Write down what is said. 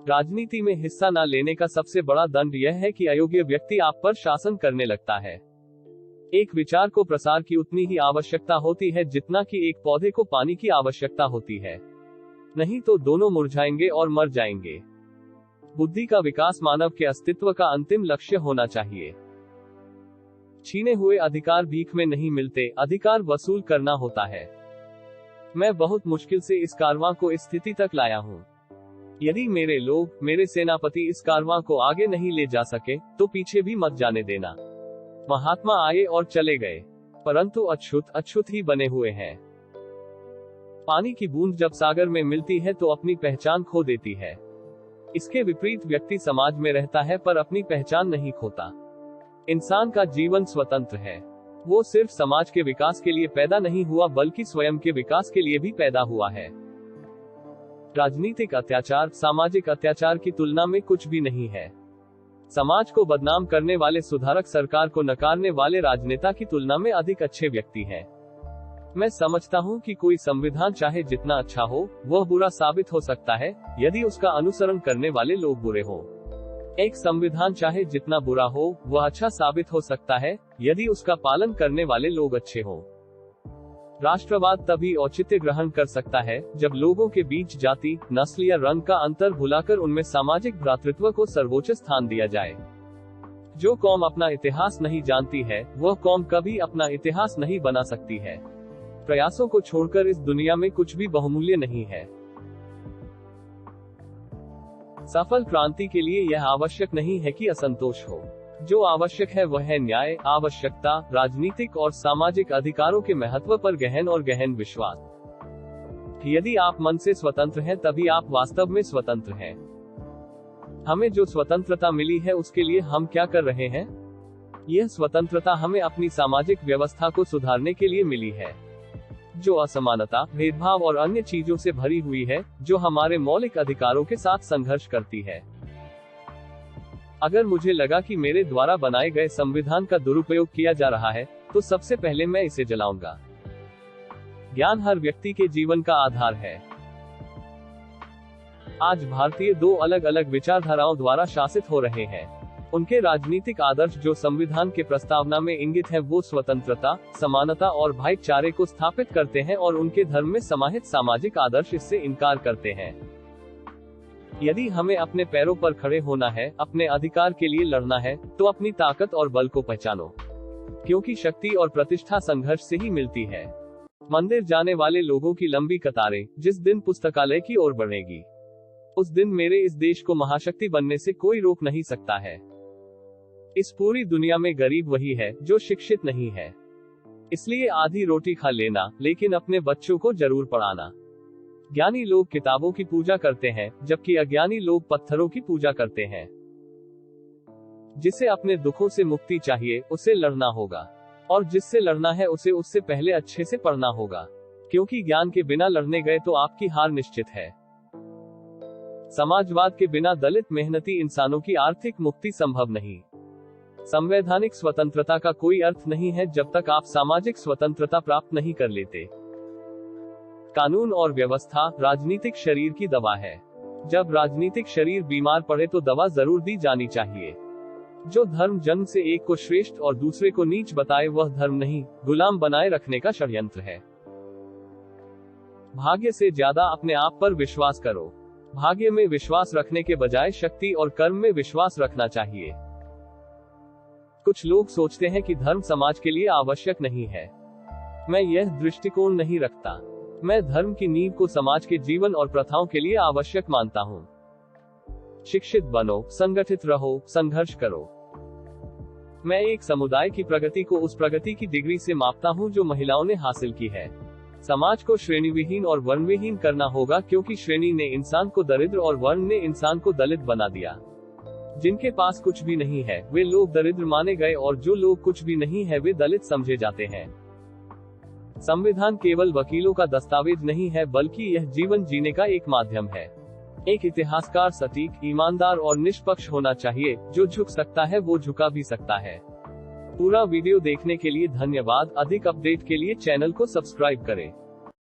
राजनीति में हिस्सा न लेने का सबसे बड़ा दंड यह है कि अयोग्य व्यक्ति आप पर शासन करने लगता है। एक विचार को प्रसार की उतनी ही आवश्यकता होती है जितना कि एक पौधे को पानी की आवश्यकता होती है, नहीं तो दोनों मुरझाएंगे और मर जाएंगे। बुद्धि का विकास मानव के अस्तित्व का अंतिम लक्ष्य होना चाहिए। छीने हुए अधिकार भीख में नहीं मिलते, अधिकार वसूल करना होता है। मैं बहुत मुश्किल से इस कारवां को इस स्थिति तक लाया हूँ। यदि मेरे लोग, मेरे सेनापति इस कारवां को आगे नहीं ले जा सके, तो पीछे भी मत जाने देना। महात्मा आए और चले गए, परंतु अछूत ही बने हुए हैं। पानी की बूंद जब सागर में मिलती है तो अपनी पहचान खो देती है। इसके विपरीत व्यक्ति समाज में रहता है पर अपनी पहचान नहीं खोता। इंसान का जीवन स्वतंत्र है। वो सिर्फ समाज के विकास के लिए पैदा नहीं हुआ बल्कि स्वयं के विकास के लिए भी पैदा हुआ है। राजनीतिक अत्याचार सामाजिक अत्याचार की तुलना में कुछ भी नहीं है। समाज को बदनाम करने वाले सुधारक सरकार को नकारने वाले राजनेता की तुलना में अधिक अच्छे व्यक्ति हैं। मैं समझता हूं कि कोई संविधान चाहे जितना अच्छा हो, वह बुरा साबित हो सकता है यदि उसका अनुसरण करने वाले लोग बुरे हों। एक संविधान चाहे जितना बुरा हो, वह अच्छा साबित हो सकता है यदि उसका पालन करने वाले लोग अच्छे हों। राष्ट्रवाद तभी औचित्य ग्रहण कर सकता है जब लोगों के बीच जाति, नस्ल या रंग का अंतर भुलाकर उनमें सामाजिक भ्रातृत्व को सर्वोच्च स्थान दिया जाए। जो कौम अपना इतिहास नहीं जानती है, वह कौम कभी अपना इतिहास नहीं बना सकती है। प्रयासों को छोड़कर इस दुनिया में कुछ भी बहुमूल्य नहीं है। सफल क्रांति के लिए यह आवश्यक नहीं है कि असंतोष हो। जो आवश्यक है वह है न्याय, आवश्यकता, राजनीतिक और सामाजिक अधिकारों के महत्व पर गहन विश्वास। यदि आप मन से स्वतंत्र हैं तभी आप वास्तव में स्वतंत्र हैं। हमें जो स्वतंत्रता मिली है उसके लिए हम क्या कर रहे हैं? यह स्वतंत्रता हमें अपनी सामाजिक व्यवस्था को सुधारने के लिए मिली है, जो असमानता, भेदभाव और अन्य चीजों से भरी हुई है, जो हमारे मौलिक अधिकारों के साथ संघर्ष करती है। अगर मुझे लगा कि मेरे द्वारा बनाए गए संविधान का दुरुपयोग किया जा रहा है, तो सबसे पहले मैं इसे जलाऊंगा। ज्ञान हर व्यक्ति के जीवन का आधार है। आज भारतीय दो अलग अलग विचारधाराओं द्वारा शासित हो रहे हैं। उनके राजनीतिक आदर्श जो संविधान के प्रस्तावना में इंगित है वो स्वतंत्रता, समानता और भाईचारे को स्थापित करते हैं और उनके धर्म में समाहित सामाजिक आदर्श इससे इनकार करते हैं। यदि हमें अपने पैरों पर खड़े होना है, अपने अधिकार के लिए लड़ना है, तो अपनी ताकत और बल को पहचानो, क्योंकि शक्ति और प्रतिष्ठा संघर्ष से ही मिलती है। मंदिर जाने वाले लोगों की लंबी कतारें जिस दिन पुस्तकालय की ओर बढ़ेगी, उस दिन मेरे इस देश को महाशक्ति बनने से कोई रोक नहीं सकता है। इस पूरी दुनिया में गरीब वही है जो शिक्षित नहीं है। इसलिए आधी रोटी खा लेना, लेकिन अपने बच्चों को जरूर पढ़ाना। ज्ञानी लोग किताबों की पूजा करते हैं, जबकि अज्ञानी लोग पत्थरों की पूजा करते हैं। जिसे अपने दुखों से मुक्ति चाहिए, उसे लड़ना होगा, और जिससे लड़ना है उसे उससे पहले अच्छे से पढ़ना होगा, क्योंकि ज्ञान के बिना लड़ने गए तो आपकी हार निश्चित है। समाजवाद के बिना दलित मेहनती इंसानों की आर्थिक मुक्ति संभव नहीं। संवैधानिक स्वतंत्रता का कोई अर्थ नहीं है जब तक आप सामाजिक स्वतंत्रता प्राप्त नहीं कर लेते। कानून और व्यवस्था राजनीतिक शरीर की दवा है। जब राजनीतिक शरीर बीमार पड़े तो दवा जरूर दी जानी चाहिए। जो धर्म जन्म से एक को श्रेष्ठ और दूसरे को नीच बताए वह धर्म नहीं, गुलाम बनाए रखने का षड्यंत्र है। भाग्य से ज्यादा अपने आप पर विश्वास करो। भाग्य में विश्वास रखने के बजाय शक्ति और कर्म में विश्वास रखना चाहिए। कुछ लोग सोचते हैं कि धर्म समाज के लिए आवश्यक नहीं है। मैं यह दृष्टिकोण नहीं रखता। मैं धर्म की नींव को समाज के जीवन और प्रथाओं के लिए आवश्यक मानता हूँ। शिक्षित बनो, संगठित रहो, संघर्ष करो। मैं एक समुदाय की प्रगति को उस प्रगति की डिग्री से मापता हूँ जो महिलाओं ने हासिल की है। समाज को श्रेणीविहीन और वर्णविहीन करना होगा, क्योंकि श्रेणी ने इंसान को दरिद्र और वर्ण ने इंसान को दलित बना दिया। जिनके पास कुछ भी नहीं है वे लोग दरिद्र माने गए और जो लोग कुछ भी नहीं है वे दलित समझे जाते हैं। संविधान केवल वकीलों का दस्तावेज नहीं है, बल्कि यह जीवन जीने का एक माध्यम है। एक इतिहासकार सटीक, ईमानदार और निष्पक्ष होना चाहिए। जो झुक सकता है वो झुका भी सकता है। पूरा वीडियो देखने के लिए धन्यवाद। अधिक अपडेट के लिए चैनल को सब्सक्राइब करें।